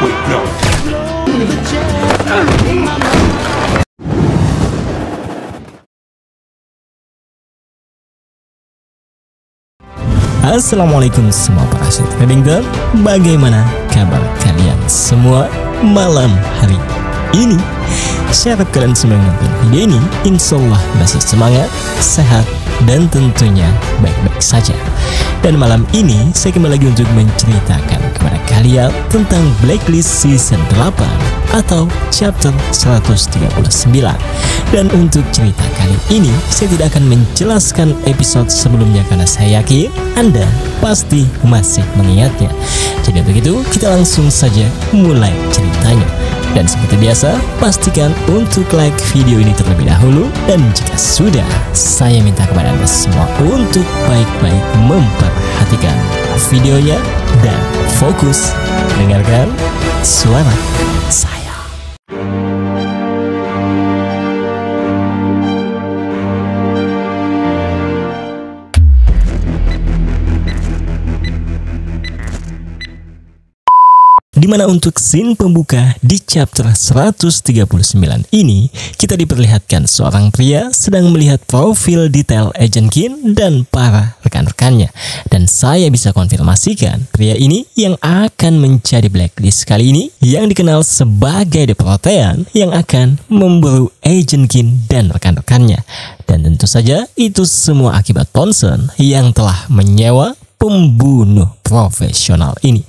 Wait, no. Assalamualaikum semua para Reddington, bagaimana kabar kalian semua malam hari ini? Saya harap kalian semua nonton video ini insyaallah masih semangat, sehat, dan tentunya baik-baik saja. Dan malam ini saya kembali lagi untuk menceritakan kepada kalian tentang Blacklist Season 8 atau Chapter 139. Dan untuk cerita kali ini saya tidak akan menjelaskan episode sebelumnya karena saya yakin Anda pasti masih mengingatnya. Jadi untuk itu kita langsung saja mulai ceritanya. Dan seperti biasa, pastikan untuk like video ini terlebih dahulu. Dan jika sudah, saya minta kepada Anda semua untuk baik-baik memperhatikan videonya dan fokus dengarkan suara saya. Dimana untuk scene pembuka di chapter 139 ini, kita diperlihatkan seorang pria sedang melihat profil detail Agent Kin dan para rekan-rekannya. Dan saya bisa konfirmasikan, pria ini yang akan menjadi blacklist kali ini, yang dikenal sebagai The Protean, yang akan memburu Agent Kin dan rekan-rekannya. Dan tentu saja itu semua akibat Townsend yang telah menyewa pembunuh profesional ini.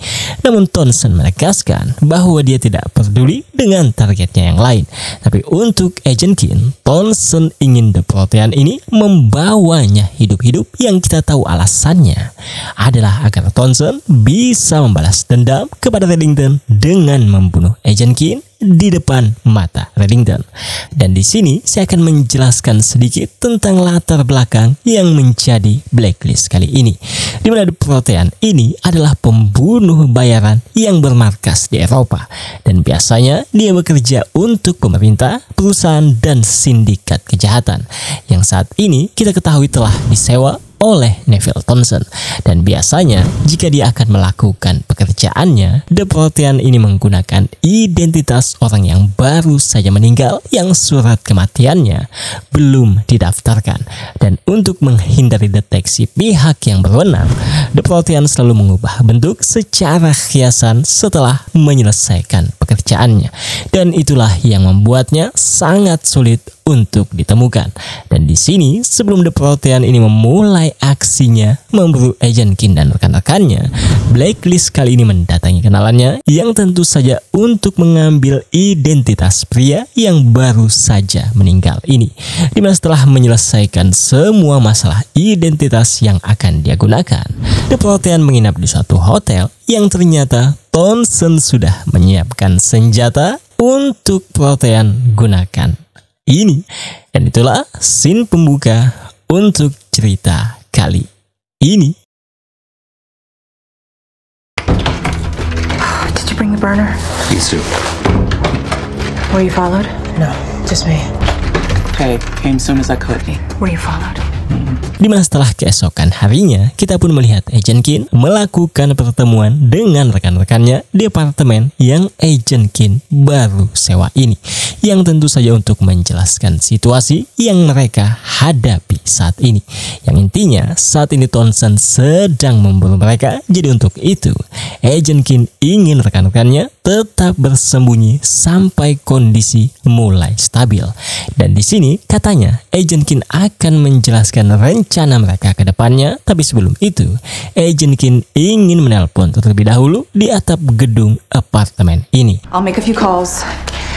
Namun Townsend menegaskan bahwa dia tidak peduli dengan targetnya yang lain. Tapi untuk Agent Kin, Townsend ingin The Protean ini membawanya hidup-hidup, yang kita tahu alasannya adalah agar Townsend bisa membalas dendam kepada Reddington dengan membunuh Agent Kin di depan mata Reddington. Dan di sini saya akan menjelaskan sedikit tentang latar belakang yang menjadi blacklist kali ini, di mana The Protean ini adalah pembunuh bayaran yang bermarkas di Eropa, dan biasanya dia bekerja untuk pemerintah, perusahaan, dan sindikat kejahatan yang saat ini kita ketahui telah disewa oleh Neville Townsend. Dan biasanya jika dia akan melakukan pekerjaannya, The Protean ini menggunakan identitas orang yang baru saja meninggal, yang surat kematiannya belum didaftarkan. Dan untuk menghindari deteksi pihak yang berwenang, The Protean selalu mengubah bentuk secara hiasan setelah menyelesaikan pekerjaannya. Dan itulah yang membuatnya sangat sulit untuk ditemukan. Dan di sini sebelum The Protean ini memulai aksinya memburu Agent Kin dan rekan-rekannya, blacklist kali ini mendatangi kenalannya yang tentu saja untuk mengambil identitas pria yang baru saja meninggal ini. Dimana setelah menyelesaikan semua masalah identitas yang akan dia gunakan, The Protean menginap di suatu hotel yang ternyata Townsend sudah menyiapkan senjata untuk Protean gunakan ini. Dan itulah scene pembuka untuk cerita kali ini. Did you bring the burner? These two. Were you followed? No, just me. Okay, came soon as I could. Were you followed? Dimana setelah keesokan harinya, kita pun melihat Agent Kin melakukan pertemuan dengan rekan-rekannya di apartemen yang Agent Kin baru sewa ini, yang tentu saja untuk menjelaskan situasi yang mereka hadapi saat ini, yang intinya saat ini Townsend sedang memburu mereka. Jadi untuk itu Agent Kin ingin rekan-rekannya tetap bersembunyi sampai kondisi mulai stabil. Dan di sini katanya Agent Kin akan menjelaskan rencana mereka ke depannya. Tapi sebelum itu, Agent Kin ingin menelpon terlebih dahulu di atap gedung apartemen ini. I'll make a few calls.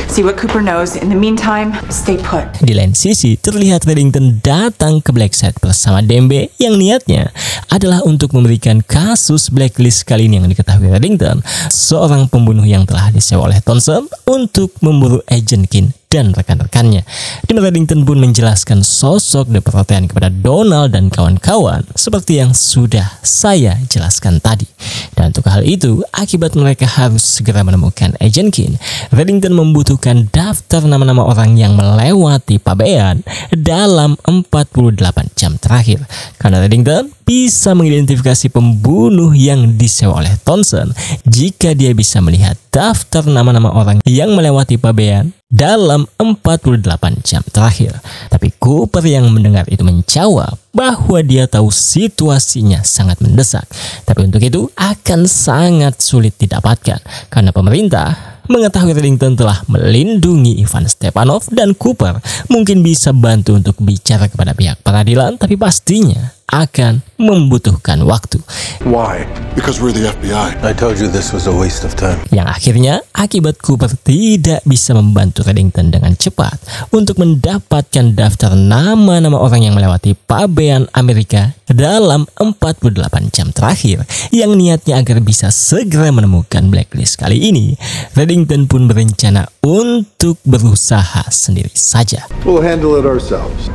See what Cooper knows. In the meantime, stay put. Di lain sisi, terlihat Reddington datang ke Blackside bersama Dembe yang niatnya adalah untuk memberikan kasus blacklist kali ini yang diketahui Reddington, seorang pembunuh yang telah disewa oleh Townsend untuk memburu Agent Kin dan rekan-rekannya. Tim Reddington pun menjelaskan sosok The Protean kepada Donald dan kawan-kawan seperti yang sudah saya jelaskan tadi. Dan Dan untuk hal itu, akibat mereka harus segera menemukan Agent Keen, Reddington membutuhkan daftar nama-nama orang yang melewati pabean dalam 48 jam terakhir. Karena Reddington bisa mengidentifikasi pembunuh yang disewa oleh Townsend jika dia bisa melihat daftar nama-nama orang yang melewati pabean dalam 48 jam terakhir. Tapi Cooper yang mendengar itu menjawab bahwa dia tahu situasinya sangat mendesak. Tapi untuk itu akan sangat sulit didapatkan karena pemerintah mengetahui Reddington telah melindungi Ivan Stepanov, dan Cooper mungkin bisa bantu untuk bicara kepada pihak peradilan, tapi pastinya akan membutuhkan waktu. Why? Because we're the FBI. I told you this was a waste of time. Yang akhirnya akibat Cooper tidak bisa membantu Reddington dengan cepat untuk mendapatkan daftar nama-nama orang yang melewati pabean Amerika dalam 48 jam terakhir yang niatnya agar bisa segera menemukan blacklist. Kali ini Reddington pun berencana untuk berusaha sendiri saja. We'll handle it ourselves.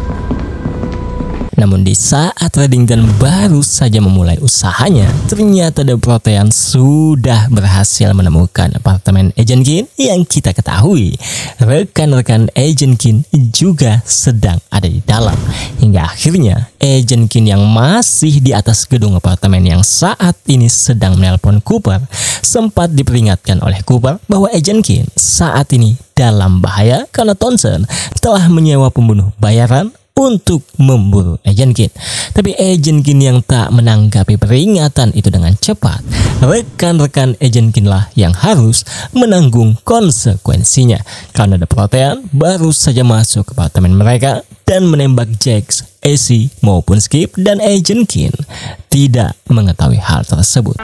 Namun di saat Reddington baru saja memulai usahanya, ternyata The Protean sudah berhasil menemukan apartemen Agent Keen yang kita ketahui rekan-rekan Agent Keen juga sedang ada di dalam. Hingga akhirnya Agent Keen yang masih di atas gedung apartemen yang saat ini sedang menelpon Cooper sempat diperingatkan oleh Cooper bahwa Agent Keen saat ini dalam bahaya karena Townsend telah menyewa pembunuh bayaran untuk memburu Agent Keen. Tapi Agent Keen yang tak menanggapi peringatan itu dengan cepat. Rekan-rekan Agent Keen lah yang harus menanggung konsekuensinya karena The Protean baru saja masuk ke apartemen mereka dan menembak Jax, AC maupun Skip, dan Agent Keen tidak mengetahui hal tersebut.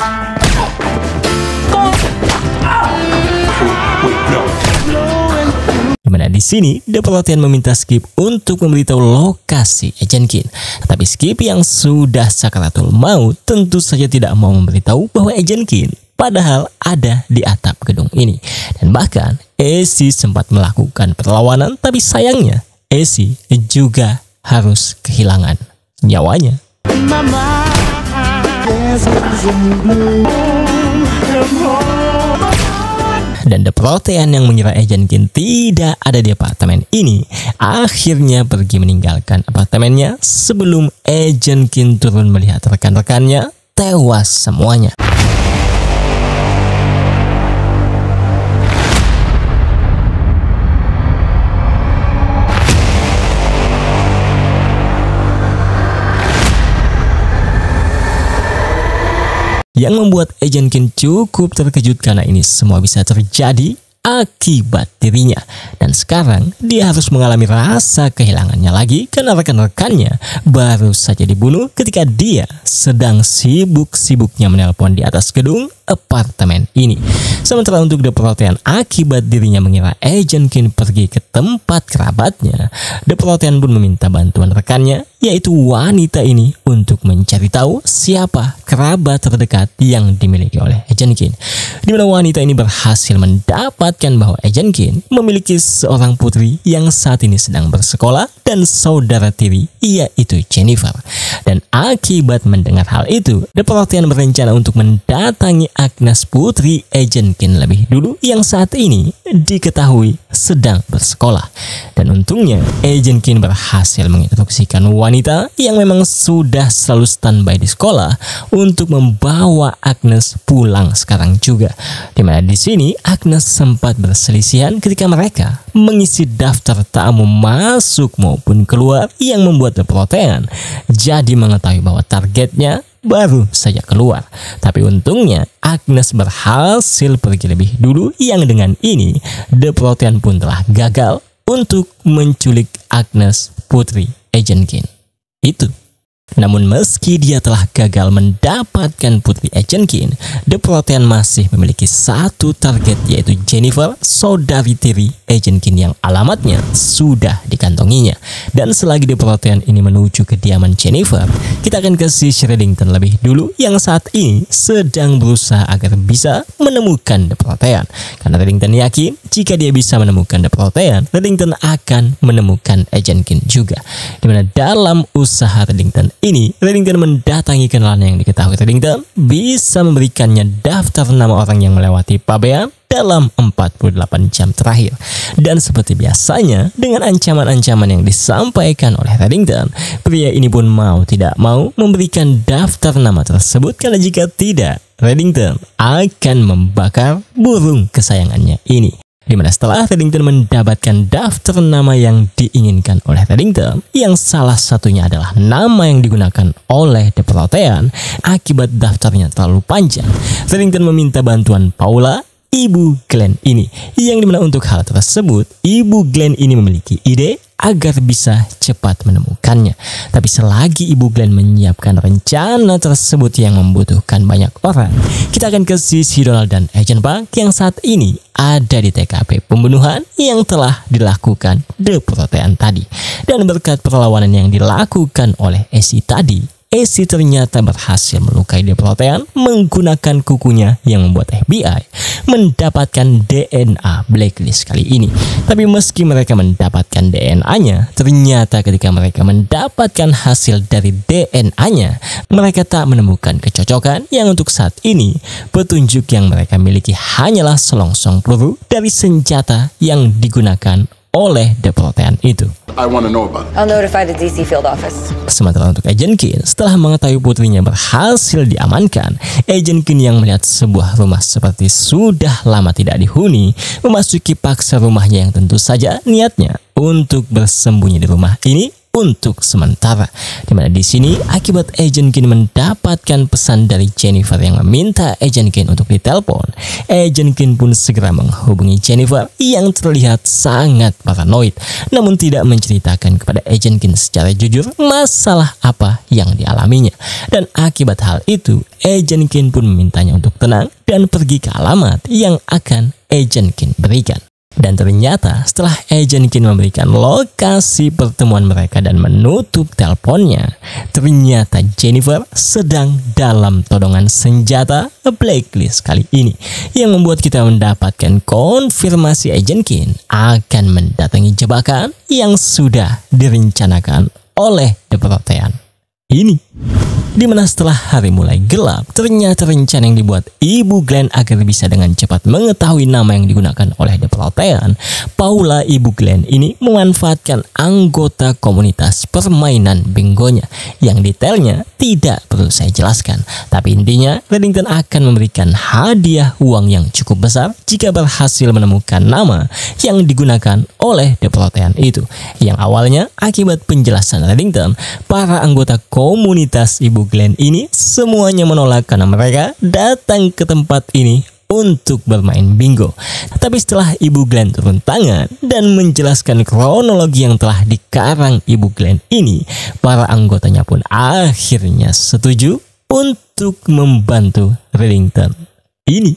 Dimana di sini The Protean meminta Skip untuk memberitahu lokasi Agent Keen. Tapi Skip yang sudah sakaratul maut tentu saja tidak mau memberitahu bahwa Agent Keen padahal ada di atap gedung ini. Dan bahkan AC sempat melakukan perlawanan, tapi sayangnya AC juga harus kehilangan nyawanya. Dan The Protean yang mengira Agent Keen tidak ada di apartemen ini akhirnya pergi meninggalkan apartemennya sebelum Agent Keen turun melihat rekan-rekannya tewas semuanya. Yang membuat Agent Keen cukup terkejut karena ini semua bisa terjadi akibat dirinya. Dan sekarang dia harus mengalami rasa kehilangannya lagi karena rekan-rekannya baru saja dibunuh ketika dia sedang sibuk-sibuknya menelpon di atas gedung apartemen ini. Sementara untuk The Protean, akibat dirinya mengira Agent Keen pergi ke tempat kerabatnya, The Protean pun meminta bantuan rekannya, yaitu wanita ini, untuk mencari tahu siapa kerabat terdekat yang dimiliki oleh Agent Keen. Di mana wanita ini berhasil mendapatkan bahwa Agent Keen memiliki seorang putri yang saat ini sedang bersekolah dan saudara tiri, yaitu Jennifer. Dan akibat mendengar hal itu, The Protean berencana untuk mendatangi Agnes, putri Agent Keen lebih dulu, yang saat ini diketahui sedang bersekolah. Dan untungnya Agent Keen berhasil menginstruksikan wanita yang memang sudah selalu standby di sekolah untuk membawa Agnes pulang sekarang juga. Dimana di sini Agnes sempat berselisihan ketika mereka mengisi daftar tamu masuk maupun keluar, yang membuat The Protean jadi mengetahui bahwa targetnya baru saja keluar. Tapi untungnya Agnes berhasil pergi lebih dulu, yang dengan ini The Protean pun telah gagal untuk menculik Agnes, putri Agent Keen itu. Namun meski dia telah gagal mendapatkan putri Agent Keen, The Protean masih memiliki satu target, yaitu Jennifer, saudari tiri Agent Keen yang alamatnya sudah dikantonginya. Dan selagi The Protean ini menuju kediaman Jennifer, kita akan ke si Reddington lebih dulu, yang saat ini sedang berusaha agar bisa menemukan The Protean. Karena Reddington yakin jika dia bisa menemukan The Protean, Reddington akan menemukan Agent Keen juga. Dimana dalam usaha Reddington ini Reddington mendatangi kenalan yang diketahui Reddington bisa memberikannya daftar nama orang yang melewati pabean dalam 48 jam terakhir. Dan seperti biasanya, dengan ancaman-ancaman yang disampaikan oleh Reddington, pria ini pun mau tidak mau memberikan daftar nama tersebut, karena jika tidak, Reddington akan membakar burung kesayangannya ini. Dimana setelah Reddington mendapatkan daftar nama yang diinginkan oleh Reddington, yang salah satunya adalah nama yang digunakan oleh The Protean, akibat daftarnya terlalu panjang, Reddington meminta bantuan Paula, ibu Glenn ini, yang dimana untuk hal tersebut, ibu Glenn ini memiliki ide agar bisa cepat menemukannya. Tapi selagi ibu Glenn menyiapkan rencana tersebut yang membutuhkan banyak orang, kita akan ke sisi Donald dan Agent Park yang saat ini ada di TKP pembunuhan yang telah dilakukan The Protean tadi. Dan berkat perlawanan yang dilakukan oleh Essie tadi, Essie ternyata berhasil melukai The Protean menggunakan kukunya yang membuat FBI mendapatkan DNA Blacklist kali ini. Tapi meski mereka mendapatkan DNA-nya, ternyata ketika mereka mendapatkan hasil dari DNA-nya, mereka tak menemukan kecocokan yang untuk saat ini petunjuk yang mereka miliki hanyalah selongsong peluru dari senjata yang digunakan oleh The Protean itu. I want to know about it. I'll notify the DC field office. Sementara untuk Agent Keen, setelah mengetahui putrinya berhasil diamankan, Agent Keen yang melihat sebuah rumah seperti sudah lama tidak dihuni, memasuki paksa rumahnya yang tentu saja niatnya untuk bersembunyi di rumah ini untuk sementara. Dimana di sini akibat Agent Keen mendapatkan pesan dari Jennifer yang meminta Agent Keen untuk ditelepon, Agent Keen pun segera menghubungi Jennifer yang terlihat sangat paranoid, namun tidak menceritakan kepada Agent Keen secara jujur masalah apa yang dialaminya. Dan akibat hal itu, Agent Keen pun memintanya untuk tenang dan pergi ke alamat yang akan Agent Keen berikan. Dan ternyata setelah Agent Keen memberikan lokasi pertemuan mereka dan menutup teleponnya, ternyata Jennifer sedang dalam todongan senjata Blacklist kali ini, yang membuat kita mendapatkan konfirmasi Agent Keen akan mendatangi jebakan yang sudah direncanakan oleh The Protean ini. Dimana setelah hari mulai gelap, ternyata rencana yang dibuat ibu Glenn agar bisa dengan cepat mengetahui nama yang digunakan oleh The Protean, Paula ibu Glenn ini memanfaatkan anggota komunitas permainan bingonya, yang detailnya tidak perlu saya jelaskan. Tapi intinya, Reddington akan memberikan hadiah uang yang cukup besar jika berhasil menemukan nama yang digunakan oleh The Protean itu, yang awalnya akibat penjelasan Reddington, para anggota komunitas ibu Glenn ini semuanya menolak karena mereka datang ke tempat ini untuk bermain bingo. Tapi setelah ibu Glenn turun tangan dan menjelaskan kronologi yang telah dikarang ibu Glenn ini, para anggotanya pun akhirnya setuju untuk membantu Reddington ini.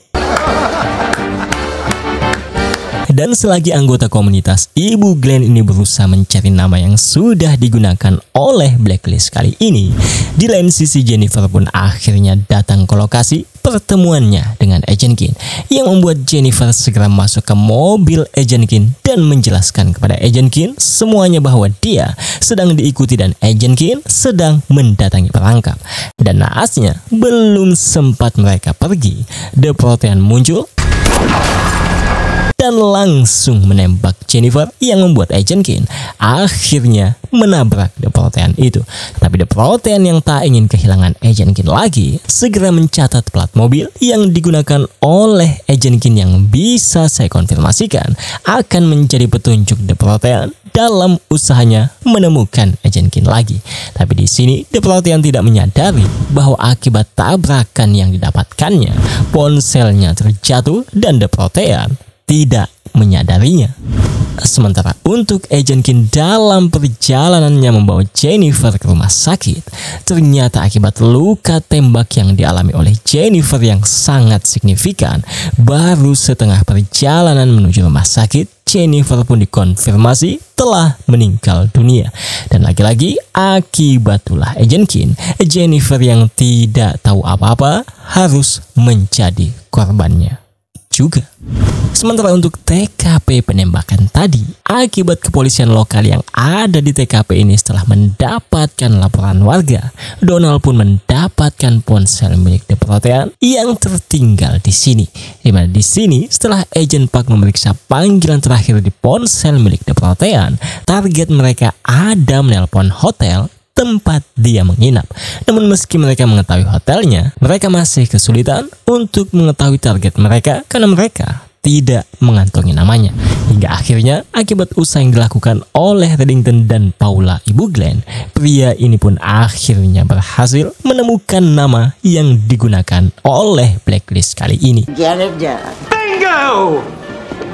Dan selagi anggota komunitas ibu Glenn ini berusaha mencari nama yang sudah digunakan oleh Blacklist kali ini, di lain sisi Jennifer pun akhirnya datang ke lokasi pertemuannya dengan Agent Keen, yang membuat Jennifer segera masuk ke mobil Agent Keen dan menjelaskan kepada Agent Keen semuanya bahwa dia sedang diikuti dan Agent Keen sedang mendatangi perangkap. Dan naasnya, belum sempat mereka pergi, The Protean muncul dan langsung menembak Jennifer, yang membuat Agent Keen akhirnya menabrak The Protean itu. Tapi The Protean yang tak ingin kehilangan Agent Keen lagi, segera mencatat plat mobil yang digunakan oleh Agent Keen yang bisa saya konfirmasikan akan menjadi petunjuk The Protean dalam usahanya menemukan Agent Keen lagi. Tapi di sini The Protean tidak menyadari bahwa akibat tabrakan yang didapatkannya, ponselnya terjatuh dan The Protean tidak menyadarinya. Sementara untuk Agent Keen dalam perjalanannya membawa Jennifer ke rumah sakit, ternyata akibat luka tembak yang dialami oleh Jennifer yang sangat signifikan, baru setengah perjalanan menuju rumah sakit, Jennifer pun dikonfirmasi telah meninggal dunia. Dan lagi-lagi akibat ulah Agent Keen, Jennifer yang tidak tahu apa-apa harus menjadi korbannya juga. Sementara untuk TKP penembakan tadi, akibat kepolisian lokal yang ada di TKP ini setelah mendapatkan laporan warga, Donald pun mendapatkan ponsel milik The Protean yang tertinggal di sini. Di mana di sini setelah Agent Park memeriksa panggilan terakhir di ponsel milik The Protean, target mereka ada menelpon hotel tempat dia menginap. Namun meski mereka mengetahui hotelnya, mereka masih kesulitan untuk mengetahui target mereka karena mereka tidak mengantongi namanya. Hingga akhirnya akibat usaha yang dilakukan oleh Reddington dan Paula ibu Glenn, pria ini pun akhirnya berhasil menemukan nama yang digunakan oleh Blacklist kali ini. Get it done. Bingo!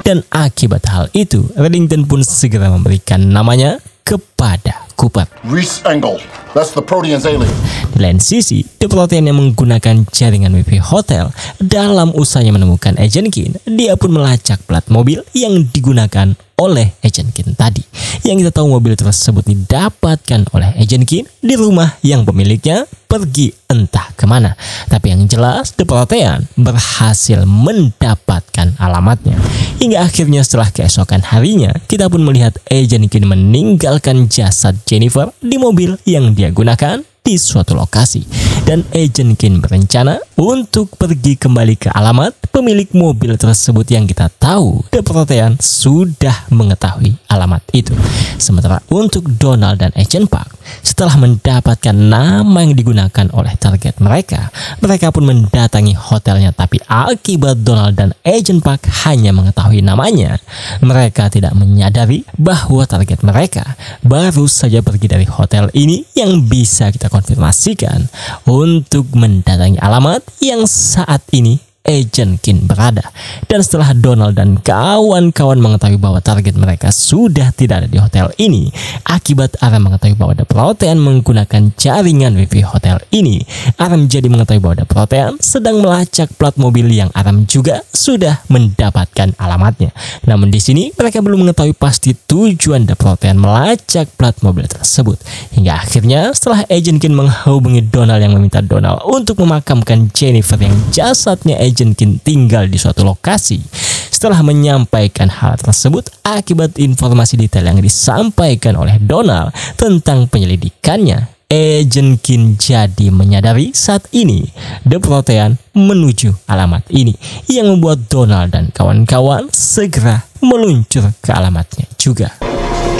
Dan akibat hal itu, Reddington pun segera memberikan namanya kepada Cooper. Reese Engel. That's the Protean's alien. Di lain sisi, The Protean yang menggunakan jaringan WiFi hotel dalam usahanya menemukan Agent Kin, dia pun melacak plat mobil yang digunakan oleh Agent Kin tadi. Yang kita tahu mobil tersebut didapatkan oleh Agent Kin di rumah yang pemiliknya pergi entah kemana. Tapi yang jelas The Protean berhasil mendapatkan alamatnya. Hingga akhirnya setelah keesokan harinya, kita pun melihat Agent Kin meninggalkan jasad Jennifer di mobil yang dia gunakan di suatu lokasi. Dan Agent Kin berencana untuk pergi kembali ke alamat pemilik mobil tersebut yang kita tahu The Protean sudah mengetahui alamat itu. Sementara untuk Donald dan Agent Park, setelah mendapatkan nama yang digunakan oleh target mereka, mereka pun mendatangi hotelnya. Tapi akibat Donald dan Agent Park hanya mengetahui namanya, mereka tidak menyadari bahwa target mereka baru saja pergi dari hotel ini yang bisa kita konfirmasikan untuk mendatangi alamat yang saat ini Agent Kin berada. Dan setelah Donald dan kawan-kawan mengetahui bahwa target mereka sudah tidak ada di hotel ini, akibat Aram mengetahui bahwa The Protean menggunakan jaringan WiFi hotel ini, Aram jadi mengetahui bahwa The Protean sedang melacak plat mobil yang Aram juga sudah mendapatkan alamatnya. Namun di sini mereka belum mengetahui pasti tujuan The Protean melacak plat mobil tersebut. Hingga akhirnya setelah Agent Kin menghubungi Donald yang meminta Donald untuk memakamkan Jennifer yang jasadnya Agent Kin tinggal di suatu lokasi. Setelah menyampaikan hal tersebut, akibat informasi detail yang disampaikan oleh Donald tentang penyelidikannya, Agent Kin jadi menyadari saat ini The Protean menuju alamat ini, yang membuat Donald dan kawan-kawan segera meluncur ke alamatnya juga.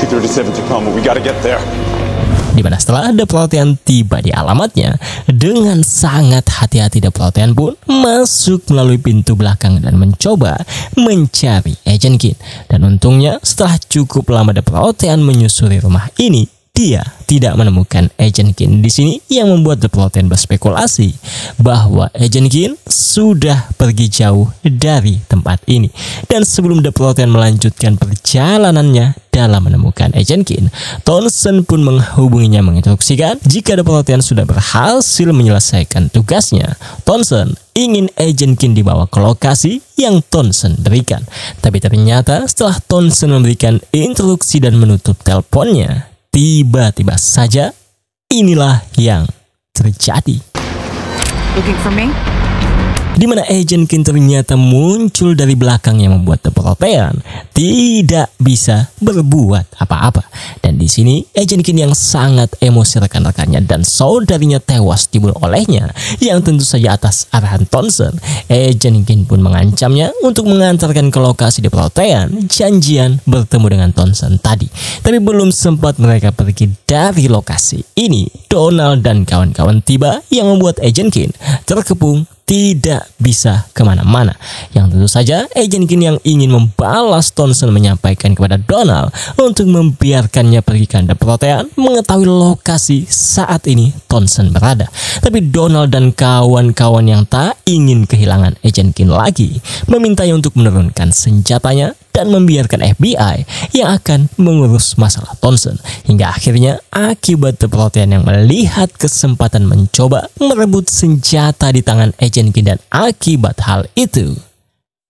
237 Tacoma, we gotta get there. Di mana setelah The Protean tiba di alamatnya, dengan sangat hati-hati The Protean pun masuk melalui pintu belakang dan mencoba mencari Agent Kin. Dan untungnya setelah cukup lama The Protean menyusuri rumah ini, dia tidak menemukan Agent Kin di sini, yang membuat The Protean berspekulasi bahwa Agent Kin sudah pergi jauh dari tempat ini. Dan sebelum The Protean melanjutkan perjalanannya dalam menemukan Agent Kin, Townsend pun menghubunginya menginstruksikan jika The Protean sudah berhasil menyelesaikan tugasnya, Townsend ingin Agent Kin dibawa ke lokasi yang Townsend berikan. Tapi ternyata setelah Townsend memberikan instruksi dan menutup teleponnya, tiba-tiba saja inilah yang terjadi. Looking for me? Di mana Agent Kin ternyata muncul dari belakang yang membuat The Protean tidak bisa berbuat apa-apa. Dan di sini Agent Kin yang sangat emosi rekan-rekannya dan saudarinya tewas dibunuh olehnya, yang tentu saja atas arahan Townsend. Agent Kin pun mengancamnya untuk mengantarkan ke lokasi The Protean janjian bertemu dengan Townsend tadi. Tapi belum sempat mereka pergi dari lokasi ini, Donald dan kawan-kawan tiba, yang membuat Agent Kin terkepung tidak bisa kemana-mana. Yang tentu saja Agent Kin yang ingin membalas Townsend menyampaikan kepada Donald untuk membiarkannya pergi ke The Protean mengetahui lokasi saat ini Townsend berada. Tapi Donald dan kawan-kawan yang tak ingin kehilangan Agent Kin lagi memintanya untuk menurunkan senjatanya dan membiarkan FBI yang akan mengurus masalah Townsend. Hingga akhirnya akibat The Protean yang melihat kesempatan mencoba merebut senjata di tangan Agent Kin, dan akibat hal itu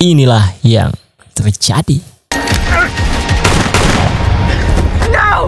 inilah yang terjadi.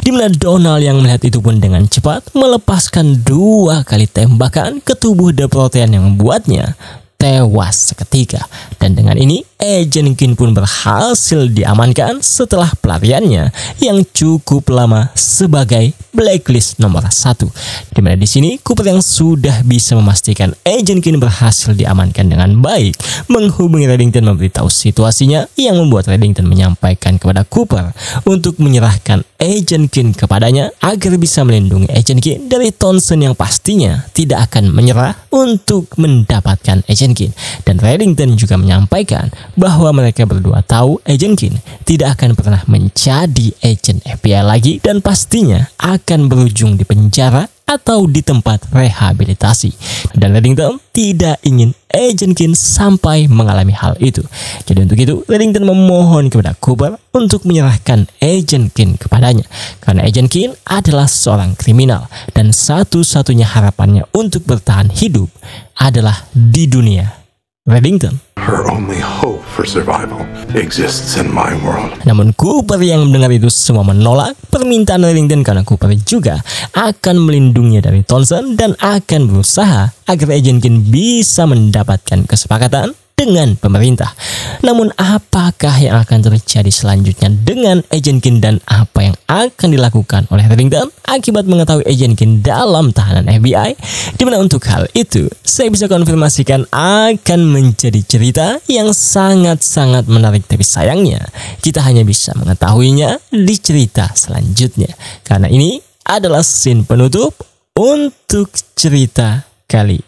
Di mana Donald yang melihat itu pun dengan cepat melepaskan 2 kali tembakan ke tubuh The Protean yang membuatnya tewas seketika. Dan dengan ini, Agent Keen pun berhasil diamankan setelah pelariannya yang cukup lama sebagai blacklist nomor 1. Dimana di sini Cooper yang sudah bisa memastikan Agent Keen berhasil diamankan dengan baik menghubungi Reddington memberitahu situasinya, yang membuat Reddington menyampaikan kepada Cooper untuk menyerahkan Agent Keen kepadanya agar bisa melindungi Agent Keen dari Townsend yang pastinya tidak akan menyerah untuk mendapatkan Agent Keen. Dan Reddington juga menyampaikan bahwa mereka berdua tahu Agent Keen tidak akan pernah menjadi agent FBI lagi dan pastinya akan berujung di penjara atau di tempat rehabilitasi. Dan Reddington tidak ingin Agent Keen sampai mengalami hal itu. Jadi untuk itu Reddington memohon kepada Cooper untuk menyerahkan Agent Keen kepadanya, karena Agent Keen adalah seorang kriminal dan satu-satunya harapannya untuk bertahan hidup adalah di dunia Reddington. Her only hope for survival exists in my world. Namun Cooper yang mendengar itu semua menolak permintaan Reddington, karena Cooper juga akan melindunginya dari Townsend dan akan berusaha agar Agent Keen bisa mendapatkan kesepakatan dengan pemerintah. Namun apakah yang akan terjadi selanjutnya dengan Agent Keen dan apa yang akan dilakukan oleh Reddington akibat mengetahui Agent Keen dalam tahanan FBI? Dimana untuk hal itu saya bisa konfirmasikan akan menjadi cerita yang sangat-sangat menarik, tapi sayangnya kita hanya bisa mengetahuinya di cerita selanjutnya, karena ini adalah scene penutup untuk cerita kali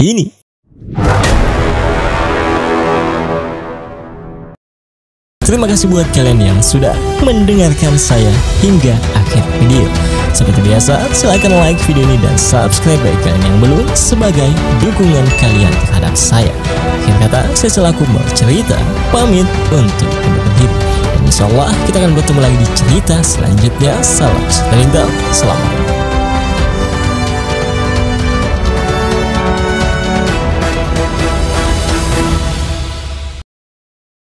ini. Terima kasih buat kalian yang sudah mendengarkan saya hingga akhir video. Seperti biasa, silahkan like video ini dan subscribe bagi kalian yang belum sebagai dukungan kalian terhadap saya. Akhir kata, saya selaku bercerita pamit untuk undur diri. Dan insya Allah kita akan bertemu lagi di cerita selanjutnya. Salam cerita, selamat